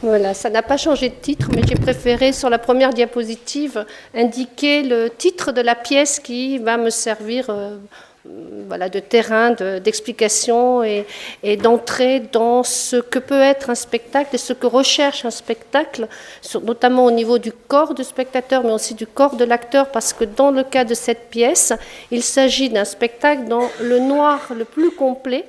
Voilà, ça n'a pas changé de titre, mais j'ai préféré sur la première diapositive indiquer le titre de la pièce qui va me servir voilà, de terrain, d'explication et d'entrée dans ce que peut être un spectacle et ce que recherche un spectacle, notamment au niveau du corps du spectateur, mais aussi du corps de l'acteur, parce que dans le cas de cette pièce, il s'agit d'un spectacle dans le noir le plus complet.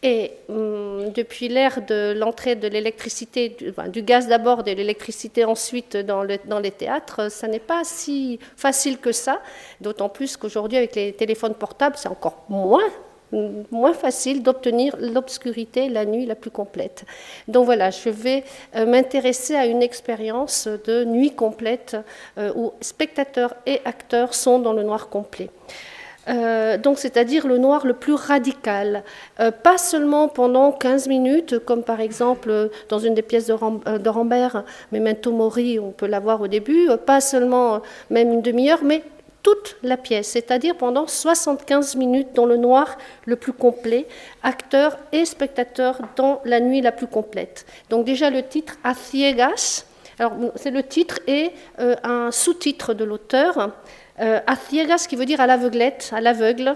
Et depuis l'ère de l'entrée de l'électricité, du gaz d'abord, de l'électricité ensuite dans les théâtres, ça n'est pas si facile que ça, d'autant plus qu'aujourd'hui avec les téléphones portables, c'est encore moins facile d'obtenir l'obscurité la nuit la plus complète. Donc voilà, je vais m'intéresser à une expérience de nuit complète où spectateurs et acteurs sont dans le noir complet. Donc c'est-à-dire le noir le plus radical. Pas seulement pendant 15 minutes, comme par exemple dans une des pièces de Rambert, Memento Mori, on peut la voir au début, pas seulement même une demi-heure, mais toute la pièce, c'est-à-dire pendant 75 minutes dans le noir le plus complet, acteurs et spectateurs dans la nuit la plus complète. Donc déjà le titre « A ciegas », alors c'est le titre et un sous-titre de l'auteur, a ciegas, qui veut dire à l'aveuglette, à l'aveugle,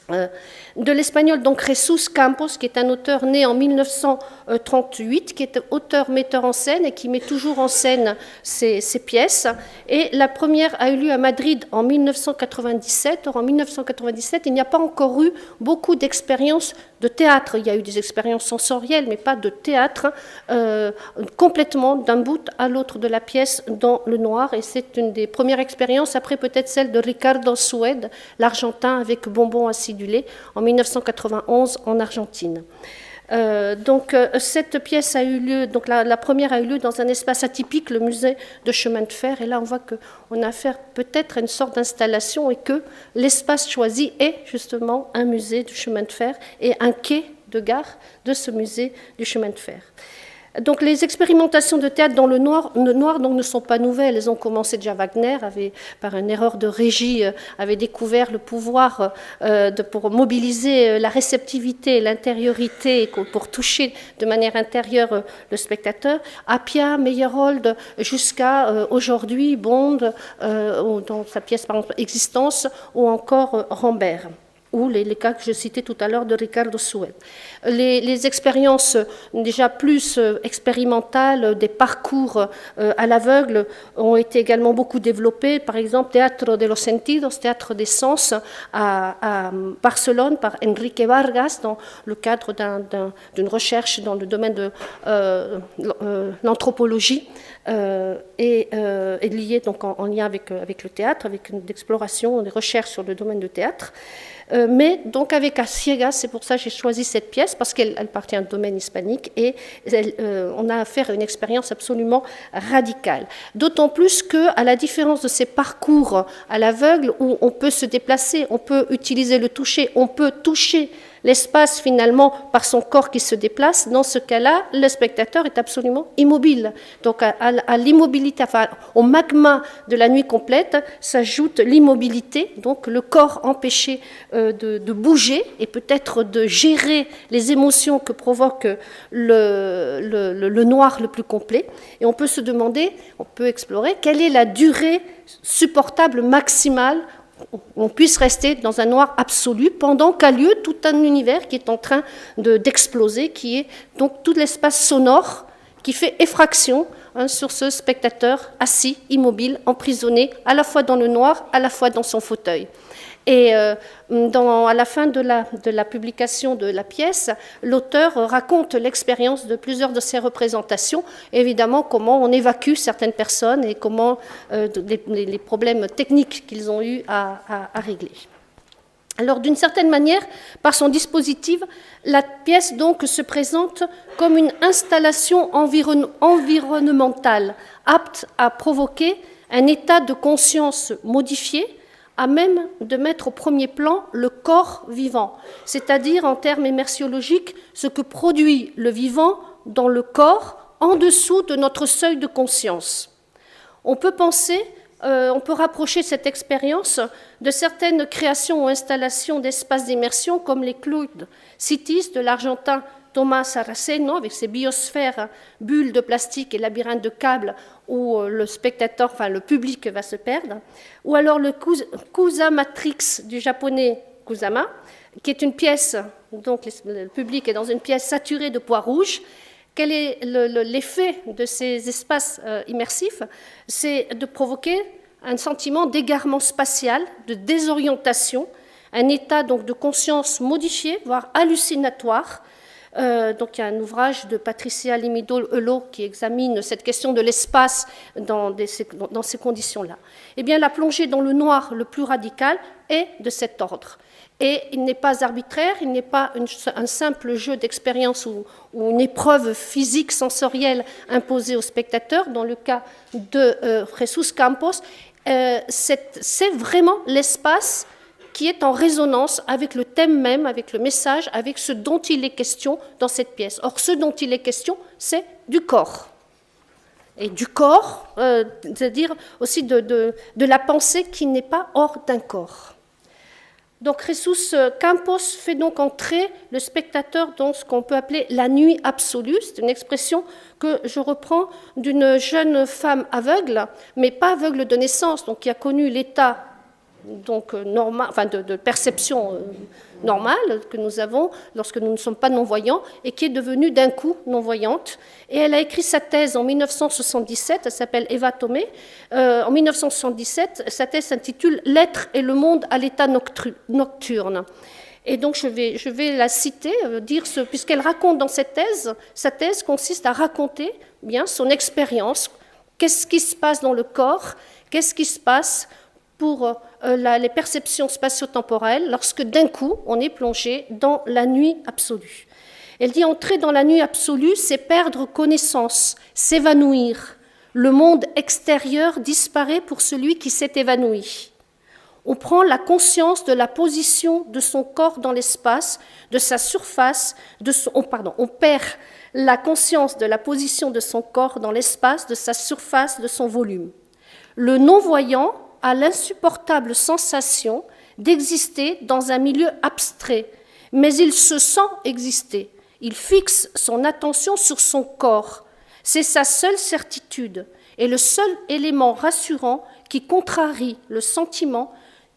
de l'espagnol donc Jesús Campos, qui est un auteur né en 1938, qui est auteur-metteur en scène et qui met toujours en scène ses pièces. Et la première a eu lieu à Madrid en 1997. Or, en 1997, il n'y a pas encore eu beaucoup d'expériences de théâtre. Il y a eu des expériences sensorielles, mais pas de théâtre, complètement d'un bout à l'autre de la pièce dans le noir. Et c'est une des premières expériences, après peut-être celle de Ricardo Sued, l'Argentin avec Bonbon acidulé, en 1991 en Argentine. Donc cette pièce a eu lieu, donc la première a eu lieu dans un espace atypique, le musée de chemin de fer, et là on voit qu'on a affaire peut-être à une sorte d'installation et que l'espace choisi est justement un musée du chemin de fer et un quai de gare de ce musée du chemin de fer. Donc les expérimentations de théâtre dans le noir donc, ne sont pas nouvelles. Elles ont commencé déjà. Wagner par une erreur de régie, avait découvert le pouvoir pour mobiliser la réceptivité, l'intériorité, pour toucher de manière intérieure le spectateur. Appia, Meyerhold, jusqu'à aujourd'hui Bond, dans sa pièce par exemple Existence, ou encore Rambert, ou les cas que je citais tout à l'heure de Ricardo Sued. Les expériences déjà plus expérimentales, des parcours à l'aveugle, ont été également beaucoup développées. Par exemple, Teatro de los Sentidos, Théâtre des Sens, à Barcelone, par Enrique Vargas, dans le cadre d'une recherche dans le domaine de l'anthropologie, et liée donc en lien avec le théâtre, avec une exploration, des recherches sur le domaine du théâtre. Mais donc avec A ciegas, c'est pour ça que j'ai choisi cette pièce, parce qu'elle appartient à un domaine hispanique et on a affaire à une expérience absolument radicale. D'autant plus qu'à la différence de ces parcours à l'aveugle, où on peut se déplacer, on peut utiliser le toucher, on peut toucher l'espace finalement par son corps qui se déplace, dans ce cas-là, le spectateur est absolument immobile. Donc à l'immobilité, enfin au magma de la nuit complète, s'ajoute l'immobilité, donc le corps empêché de bouger et peut-être de gérer les émotions que provoque le noir le plus complet. Et on peut se demander, on peut explorer, quelle est la durée supportable maximale on puisse rester dans un noir absolu pendant qu'a lieu tout un univers qui est en train d'exploser, qui est donc tout l'espace sonore qui fait effraction sur ce spectateur assis, immobile, emprisonné, à la fois dans le noir, à la fois dans son fauteuil. Et à la fin de la publication de la pièce, l'auteur raconte l'expérience de plusieurs de ses représentations, évidemment comment on évacue certaines personnes et comment les problèmes techniques qu'ils ont eu à régler. Alors, d'une certaine manière, par son dispositif, la pièce donc se présente comme une installation environnementale apte à provoquer un état de conscience modifié, à même de mettre au premier plan le corps vivant, c'est-à-dire en termes immersiologiques, ce que produit le vivant dans le corps en dessous de notre seuil de conscience. On peut rapprocher cette expérience de certaines créations ou installations d'espaces d'immersion comme les Cloud Cities de l'Argentin Thomas Saraceno, avec ses biosphères, bulles de plastique et labyrinthes de câbles, où le spectateur, enfin le public va se perdre, ou alors le Kusamatrix du japonais Kusama, qui est une pièce, donc le public est dans une pièce saturée de poids rouges. Quel est l'effet de ces espaces immersifs? C'est de provoquer un sentiment d'égarement spatial, de désorientation, un état donc de conscience modifié, voire hallucinatoire. Donc il y a un ouvrage de Patricia Limido-Eulot qui examine cette question de l'espace dans ces conditions-là. Eh bien, la plongée dans le noir le plus radical est de cet ordre. Et il n'est pas arbitraire, il n'est pas un simple jeu d'expérience ou une épreuve physique sensorielle imposée au spectateur. Dans le cas de Jesus Campos, c'est vraiment l'espace qui est en résonance avec le thème même, avec le message, avec ce dont il est question dans cette pièce. Or, ce dont il est question, c'est du corps. Et du corps, c'est-à-dire aussi de la pensée qui n'est pas hors d'un corps. Donc, Jesus Campos fait donc entrer le spectateur dans ce qu'on peut appeler la nuit absolue. C'est une expression que je reprends d'une jeune femme aveugle, mais pas aveugle de naissance, donc qui a connu l'état donc normal, enfin de perception normale que nous avons lorsque nous ne sommes pas non-voyants et qui est devenue d'un coup non-voyante. Et elle a écrit sa thèse en 1977, elle s'appelle Eva Tomé. En 1977, sa thèse s'intitule « L'être et le monde à l'état nocturne ». Et donc je vais la citer, puisqu'elle raconte dans cette thèse, sa thèse consiste à raconter bien son expérience, qu'est-ce qui se passe dans le corps, qu'est-ce qui se passe pour les perceptions spatio-temporelles lorsque d'un coup on est plongé dans la nuit absolue. Elle dit entrer dans la nuit absolue, c'est perdre connaissance, s'évanouir. Le monde extérieur disparaît pour celui qui s'est évanoui. On prend la conscience de la position de son corps dans l'espace, de sa surface, on perd la conscience de la position de son corps dans l'espace, de sa surface, de son volume. Le non-voyant a l'insupportable sensation d'exister dans un milieu abstrait, mais il se sent exister. Il fixe son attention sur son corps. C'est sa seule certitude et le seul élément rassurant qui contrarie le sentiment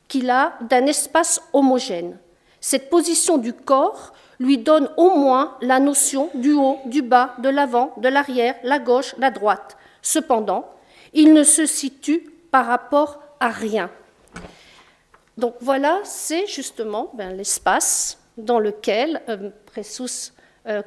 qu'il a d'un espace homogène. Cette position du corps lui donne au moins la notion du haut, du bas, de l'avant, de l'arrière, la gauche, la droite. Cependant, il ne se situe par rapport à rien. Donc voilà, c'est justement l'espace dans lequel Jesus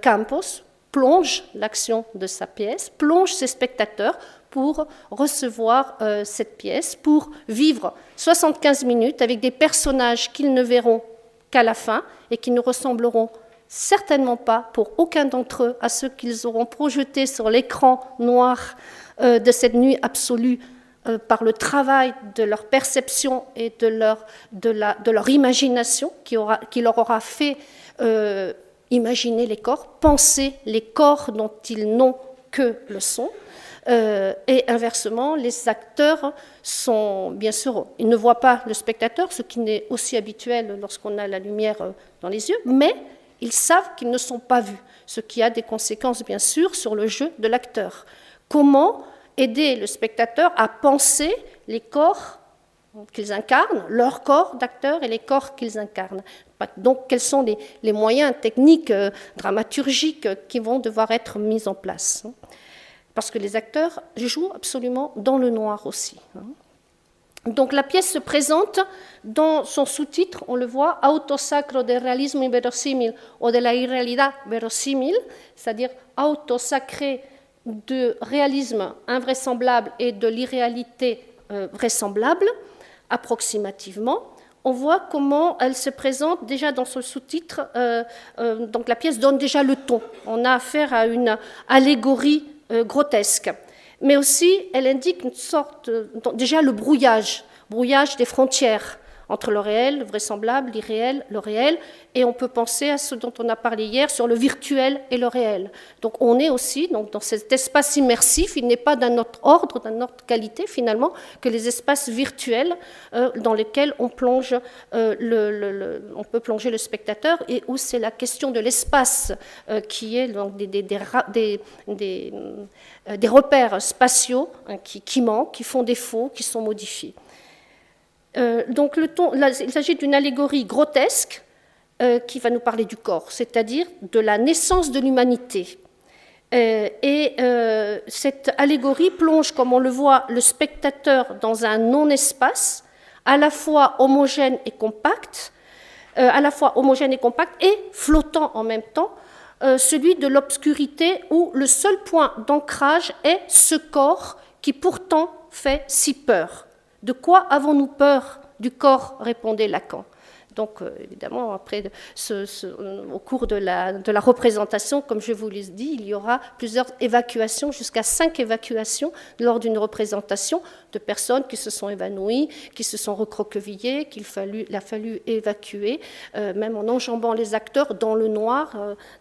Campos plonge l'action de sa pièce, plonge ses spectateurs pour recevoir cette pièce, pour vivre 75 minutes avec des personnages qu'ils ne verront qu'à la fin et qui ne ressembleront certainement pas pour aucun d'entre eux à ceux qu'ils auront projetés sur l'écran noir de cette nuit absolue par le travail de leur perception et de leur imagination qui leur aura fait imaginer les corps, penser les corps dont ils n'ont que le son. Et inversement, les acteurs sont, bien sûr, ils ne voient pas le spectateur, ce qui n'est aussi habituel lorsqu'on a la lumière dans les yeux, mais ils savent qu'ils ne sont pas vus, ce qui a des conséquences, bien sûr, sur le jeu de l'acteur. Comment aider le spectateur à penser les corps qu'ils incarnent, leurs corps d'acteurs et les corps qu'ils incarnent. Donc, quels sont les moyens techniques, dramaturgiques qui vont devoir être mis en place? Parce que les acteurs jouent absolument dans le noir aussi. Donc, la pièce se présente dans son sous-titre, on le voit, Auto sacro del realismo inverosímil o de la irrealidad verosímil, c'est-à-dire auto sacré de réalisme invraisemblable et de l'irréalité vraisemblable, approximativement. On voit comment elle se présente déjà dans son sous-titre. Donc la pièce donne déjà le ton. On a affaire à une allégorie grotesque. Mais aussi, elle indique une sorte, déjà le brouillage des frontières entre le réel, le vraisemblable, l'irréel, le réel, et on peut penser à ce dont on a parlé hier sur le virtuel et le réel. Donc on est aussi donc, dans cet espace immersif, il n'est pas d'un autre ordre, d'une autre qualité finalement, que les espaces virtuels dans lesquels on plonge, on peut plonger le spectateur, et où c'est la question de l'espace qui est donc, des repères spatiaux hein, qui manquent, qui font défaut, qui sont modifiés. Donc il s'agit d'une allégorie grotesque qui va nous parler du corps, c'est-à-dire de la naissance de l'humanité. Cette allégorie plonge, comme on le voit, le spectateur dans un non-espace, à la fois homogène et compact, et flottant en même temps, celui de l'obscurité où le seul point d'ancrage est ce corps qui pourtant fait si peur. De quoi avons-nous peur du corps, répondait Lacan. Donc, évidemment, après, au cours de la représentation, comme je vous l'ai dit, il y aura plusieurs évacuations, jusqu'à 5 évacuations lors d'une représentation de personnes qui se sont évanouies, qui se sont recroquevillées, qu'il a fallu évacuer, même en enjambant les acteurs dans le noir,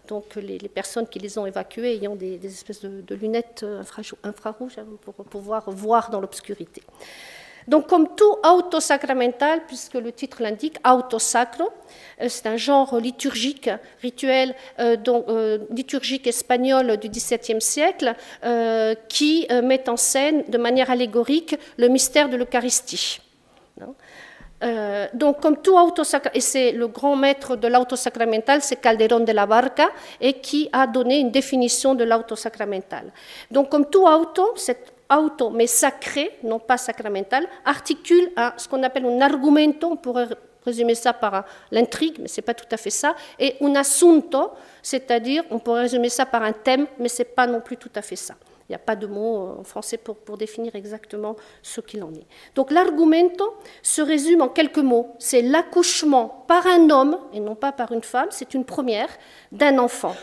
donc les personnes qui les ont évacués ayant des espèces de lunettes infrarouges pour pouvoir voir dans l'obscurité. Donc, comme tout auto sacramental, puisque le titre l'indique, auto sacro, c'est un genre liturgique, rituel, liturgique espagnol du XVIIe siècle, qui met en scène de manière allégorique le mystère de l'Eucharistie. Donc, comme tout autosacramental, et c'est le grand maître de l'autosacramental, c'est Calderón de la Barca, et qui a donné une définition de l'autosacramental. Donc, comme tout cette auto, mais sacré, non pas sacramental, articule ce qu'on appelle un argumento, on pourrait résumer ça par l'intrigue, mais ce n'est pas tout à fait ça, et un assunto, c'est-à-dire, on pourrait résumer ça par un thème, mais ce n'est pas non plus tout à fait ça. Il n'y a pas de mot en français pour définir exactement ce qu'il en est. Donc l'argumento se résume en quelques mots. C'est l'accouchement par un homme, et non pas par une femme, c'est une première, d'un enfant.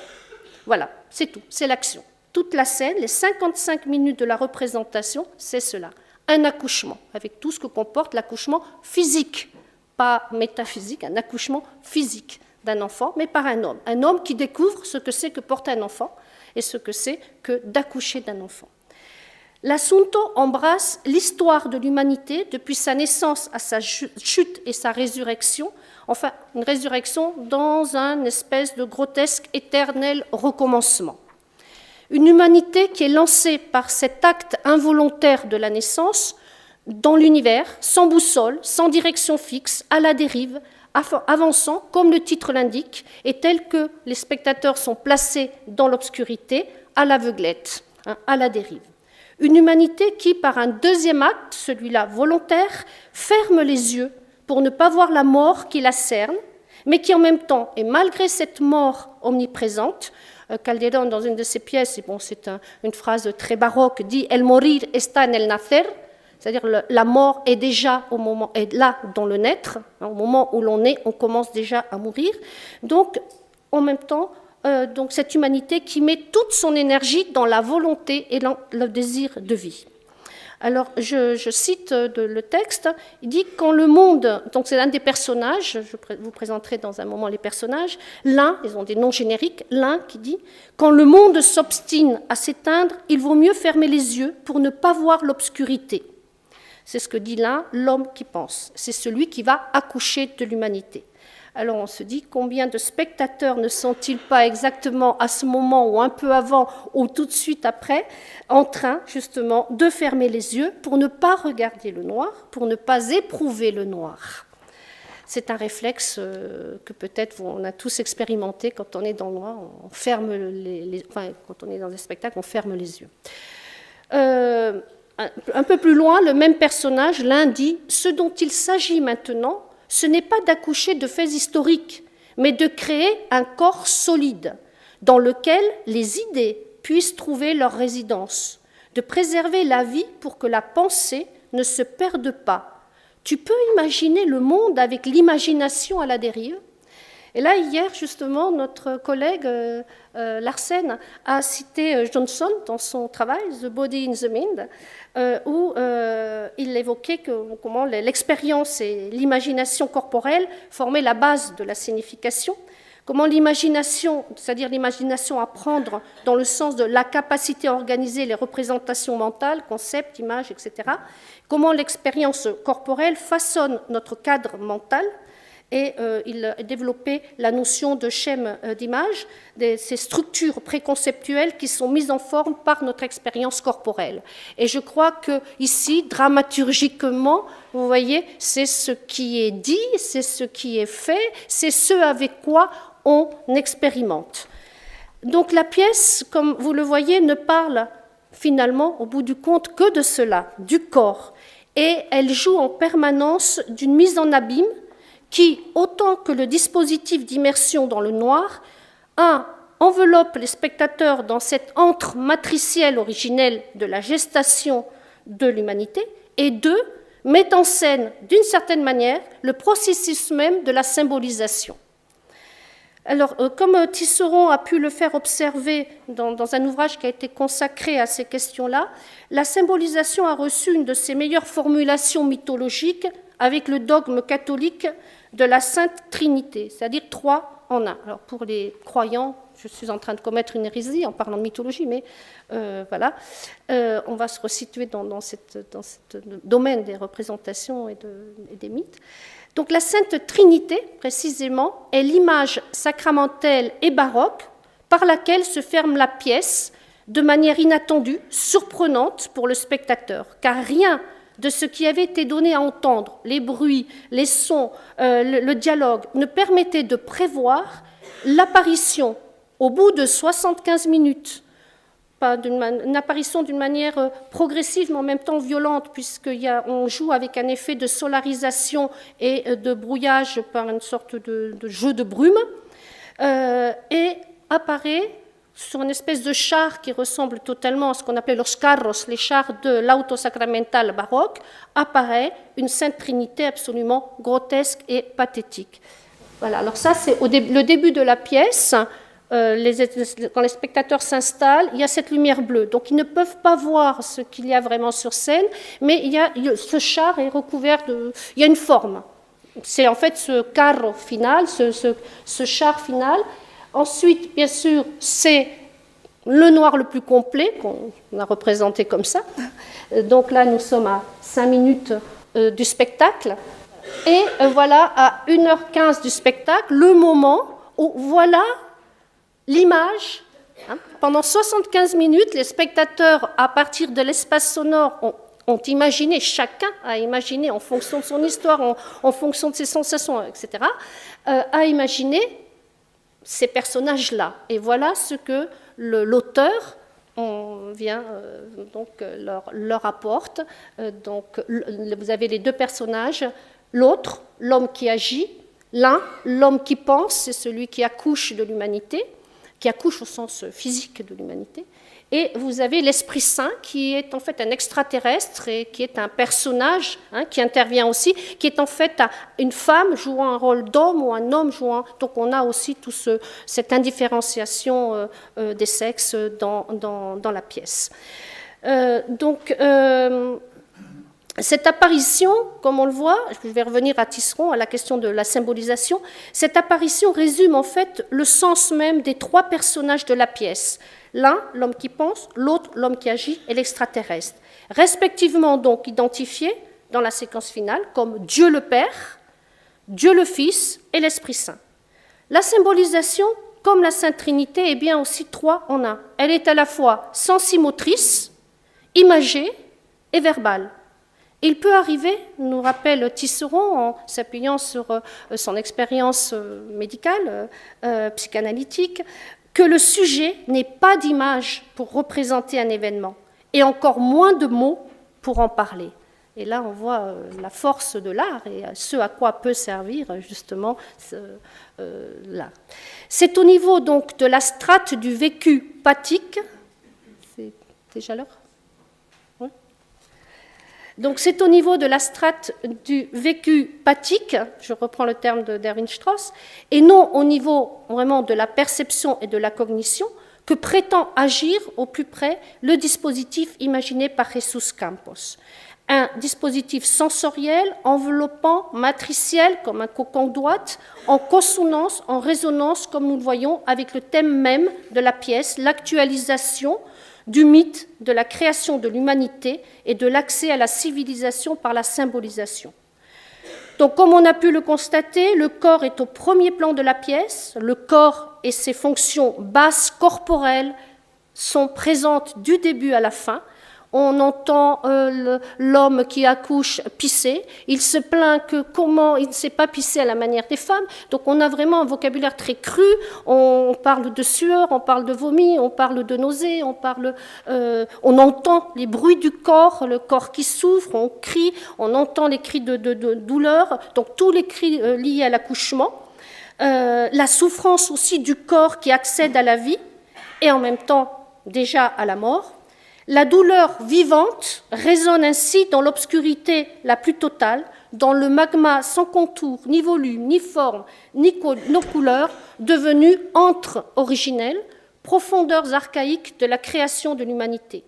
Voilà, c'est tout, c'est l'action. Toute la scène, les 55 minutes de la représentation, c'est cela. Un accouchement, avec tout ce que comporte l'accouchement physique, pas métaphysique, un accouchement physique d'un enfant, mais par un homme. Un homme qui découvre ce que c'est que porter un enfant et ce que c'est que d'accoucher d'un enfant. L'assunto embrasse l'histoire de l'humanité depuis sa naissance à sa chute et sa résurrection, enfin une résurrection dans un espèce de grotesque éternel recommencement. Une humanité qui est lancée par cet acte involontaire de la naissance dans l'univers, sans boussole, sans direction fixe, à la dérive, avançant, comme le titre l'indique, et tel que les spectateurs sont placés dans l'obscurité, à l'aveuglette, à la dérive. Une humanité qui, par un deuxième acte, celui-là volontaire, ferme les yeux pour ne pas voir la mort qui la cerne, mais qui en même temps, et malgré cette mort omniprésente, Calderón, dans une de ses pièces, et bon, c'est une phrase très baroque, dit « El morir está en el nacer », c'est-à-dire la mort est déjà est là dans le naître, au moment où l'on est, on commence déjà à mourir. Donc, en même temps, donc cette humanité qui met toute son énergie dans la volonté et le désir de vie. Alors, je cite le texte, il dit « Quand le monde », donc c'est l'un des personnages, je vous présenterai dans un moment les personnages, l'un, ils ont des noms génériques, l'un qui dit « Quand le monde s'obstine à s'éteindre, il vaut mieux fermer les yeux pour ne pas voir l'obscurité. » C'est ce que dit l'un, l'homme qui pense. C'est celui qui va accoucher de l'humanité. Alors on se dit, combien de spectateurs ne sont-ils pas exactement à ce moment ou un peu avant ou tout de suite après en train justement de fermer les yeux pour ne pas regarder le noir, pour ne pas éprouver le noir. C'est un réflexe que peut-être on a tous expérimenté quand on est dans le noir, on ferme quand on est dans des spectacles, on ferme les yeux. Un peu plus loin, le même personnage, l'un dit « Ce dont il s'agit maintenant, ce n'est pas d'accoucher de faits historiques, mais de créer un corps solide, dans lequel les idées puissent trouver leur résidence, de préserver la vie pour que la pensée ne se perde pas. Tu peux imaginer le monde avec l'imagination à la dérive ? Et là, hier, justement, notre collègue Larsen a cité Johnson dans son travail, The Body in the Mind, où il évoquait comment l'expérience et l'imagination corporelle formaient la base de la signification, comment l'imagination, c'est-à-dire l'imagination à prendre dans le sens de la capacité à organiser les représentations mentales, concepts, images, etc., comment l'expérience corporelle façonne notre cadre mental. Et il a développé la notion de schème d'image, ces structures préconceptuelles qui sont mises en forme par notre expérience corporelle. Et je crois que ici, dramaturgiquement, vous voyez, c'est ce qui est dit, c'est ce qui est fait, c'est ce avec quoi on expérimente. Donc la pièce, comme vous le voyez, ne parle finalement, au bout du compte, que de cela, du corps. Et elle joue en permanence d'une mise en abîme qui, autant que le dispositif d'immersion dans le noir, enveloppe les spectateurs dans cet antre matriciel originel de la gestation de l'humanité, et deux, met en scène, d'une certaine manière, le processus même de la symbolisation. Alors, comme Tisserand a pu le faire observer dans un ouvrage qui a été consacré à ces questions-là, la symbolisation a reçu une de ses meilleures formulations mythologiques avec le dogme catholique de la Sainte Trinité, c'est-à-dire 3 en 1. Alors pour les croyants, je suis en train de commettre une hérésie en parlant de mythologie, mais voilà, on va se resituer dans ce domaine des représentations et des mythes. Donc la Sainte Trinité, précisément, est l'image sacramentelle et baroque par laquelle se ferme la pièce de manière inattendue, surprenante pour le spectateur, car rien de ce qui avait été donné à entendre, les bruits, les sons, le dialogue, ne permettait de prévoir l'apparition, au bout de 75 minutes, une apparition d'une manière progressive, mais en même temps violente, puisqu'on joue avec un effet de solarisation et de brouillage par une sorte de jeu de brume, et apparaît sur une espèce de char qui ressemble totalement à ce qu'on appelait los carros, les chars de l'auto sacramental baroque, apparaît une Sainte Trinité absolument grotesque et pathétique. Voilà, alors ça c'est le début de la pièce, quand les spectateurs s'installent, il y a cette lumière bleue, donc ils ne peuvent pas voir ce qu'il y a vraiment sur scène, mais ce char est recouvert il y a une forme. C'est en fait ce carro final, ce char final. Ensuite, bien sûr, c'est le noir le plus complet, qu'on a représenté comme ça. Donc là, nous sommes à 5 minutes du spectacle. Et voilà, à 1h15 du spectacle, le moment où voilà l'image. Pendant 75 minutes, les spectateurs, à partir de l'espace sonore, ont imaginé, chacun a imaginé, en fonction de son histoire, en fonction de ses sensations, etc., a imaginé ces personnages-là. Et voilà ce que l'auteur vient leur apporte. Donc, vous avez les deux personnages, l'autre, l'homme qui agit, l'un, l'homme qui pense, c'est celui qui accouche de l'humanité, qui accouche au sens physique de l'humanité, et vous avez l'Esprit Saint qui est en fait un extraterrestre et qui est un personnage qui intervient aussi, qui est en fait une femme jouant un rôle d'homme ou un homme jouant. Donc on a aussi cette indifférenciation des sexes dans la pièce. Cette apparition, comme on le voit, je vais revenir à Tisserand, à la question de la symbolisation, cette apparition résume en fait le sens même des 3 personnages de la pièce. L'un, l'homme qui pense, l'autre, l'homme qui agit, et l'extraterrestre. Respectivement donc identifiés dans la séquence finale comme Dieu le Père, Dieu le Fils et l'Esprit Saint. La symbolisation, comme la Sainte Trinité, est bien aussi 3 en 1. Elle est à la fois sensimotrice, imagée et verbale. Il peut arriver, nous rappelle Tisserand en s'appuyant sur son expérience médicale, psychanalytique, que le sujet n'ait pas d'image pour représenter un événement, et encore moins de mots pour en parler. Et là, on voit la force de l'art et ce à quoi peut servir justement l'art. C'est au niveau donc de la strate du vécu pathique, c'est déjà l'heure ? Donc c'est au niveau de la strate du vécu pathique, je reprends le terme d'Erwin Strauss, et non au niveau vraiment de la perception et de la cognition, que prétend agir au plus près le dispositif imaginé par Jesus Campos. Un dispositif sensoriel, enveloppant, matriciel, comme un cocon d'ouate, en consonance, en résonance, comme nous le voyons, avec le thème même de la pièce, l'actualisation du mythe de la création de l'humanité et de l'accès à la civilisation par la symbolisation. Donc, comme on a pu le constater, le corps est au premier plan de la pièce, le corps et ses fonctions basses corporelles sont présentes du début à la fin. On entend l'homme qui accouche pisser. Il se plaint que comment il ne sait pas pisser à la manière des femmes. Donc on a vraiment un vocabulaire très cru. On parle de sueur, on parle de vomi, on parle de nausée, on entend les bruits du corps, le corps qui souffre, on crie, on entend les cris de douleur. Donc tous les cris liés à l'accouchement. La souffrance aussi du corps qui accède à la vie et en même temps déjà à la mort. La douleur vivante résonne ainsi dans l'obscurité la plus totale, dans le magma sans contour, ni volume, ni forme, ni couleurs, devenu antre originel, profondeurs archaïques de la création de l'humanité.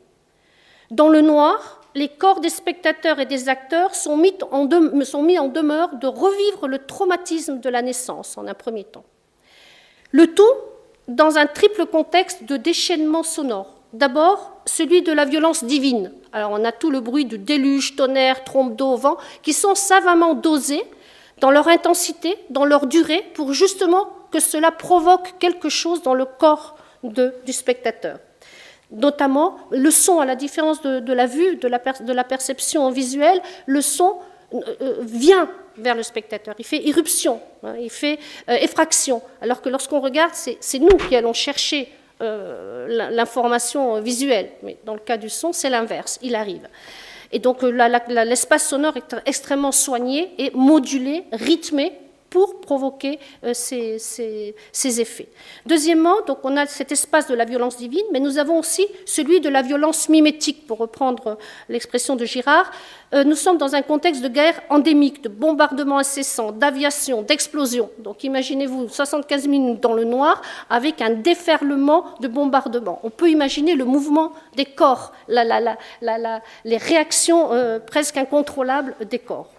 Dans le noir, les corps des spectateurs et des acteurs sont mis en demeure de revivre le traumatisme de la naissance en un premier temps. Le tout dans un triple contexte de déchaînement sonore. D'abord, celui de la violence divine. Alors, on a tout le bruit du déluge, tonnerre, trompe d'eau, vent, qui sont savamment dosés dans leur intensité, dans leur durée, pour justement que cela provoque quelque chose dans le corps du spectateur. Notamment, le son, à la différence de la vue, de la perception visuelle, le son vient vers le spectateur, il fait irruption, il fait effraction, alors que lorsqu'on regarde, c'est nous qui allons chercher l'information visuelle, mais dans le cas du son, c'est l'inverse, il arrive. Et donc l'espace sonore est extrêmement soigné et modulé, rythmé pour provoquer ces effets. Deuxièmement, donc on a cet espace de la violence divine, mais nous avons aussi celui de la violence mimétique, pour reprendre l'expression de Girard. Nous sommes dans un contexte de guerre endémique, de bombardements incessants, d'aviation, d'explosions. Donc imaginez-vous 75 minutes dans le noir avec un déferlement de bombardements. On peut imaginer le mouvement des corps, les réactions presque incontrôlables des corps.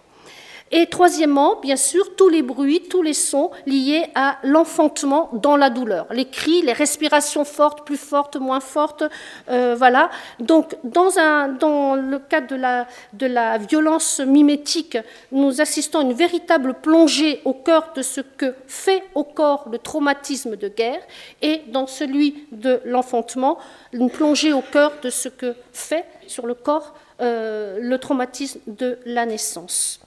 Et troisièmement, bien sûr, tous les bruits, tous les sons liés à l'enfantement dans la douleur. Les cris, les respirations fortes, plus fortes, moins fortes, voilà. Donc, dans le cadre de la violence mimétique, nous assistons à une véritable plongée au cœur de ce que fait au corps le traumatisme de guerre, et dans celui de l'enfantement, une plongée au cœur de ce que fait sur le corps le traumatisme de la naissance.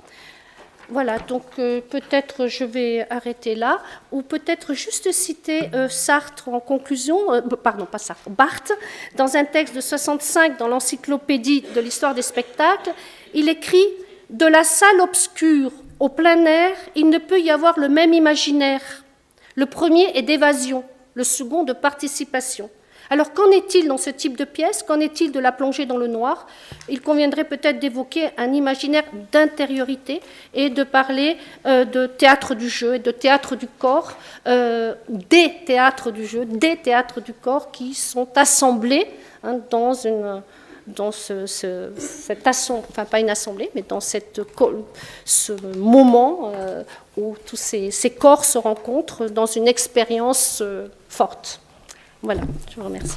Voilà, donc peut-être je vais arrêter là, ou peut-être juste citer Sartre en conclusion, pardon, pas Sartre, Barthes, dans un texte de 65 dans l'encyclopédie de l'histoire des spectacles, il écrit « De la salle obscure au plein air, il ne peut y avoir le même imaginaire. Le premier est d'évasion, le second de participation. » Alors, qu'en est-il dans ce type de pièce? Qu'en est-il de la plongée dans le noir? Il conviendrait peut-être d'évoquer un imaginaire d'intériorité et de parler de théâtre du jeu et de théâtre du corps, des théâtres du jeu, des théâtres du corps qui sont assemblés dans cette assemblée, enfin pas une assemblée, mais dans ce moment où tous ces corps se rencontrent dans une expérience forte. Voilà, je vous remercie.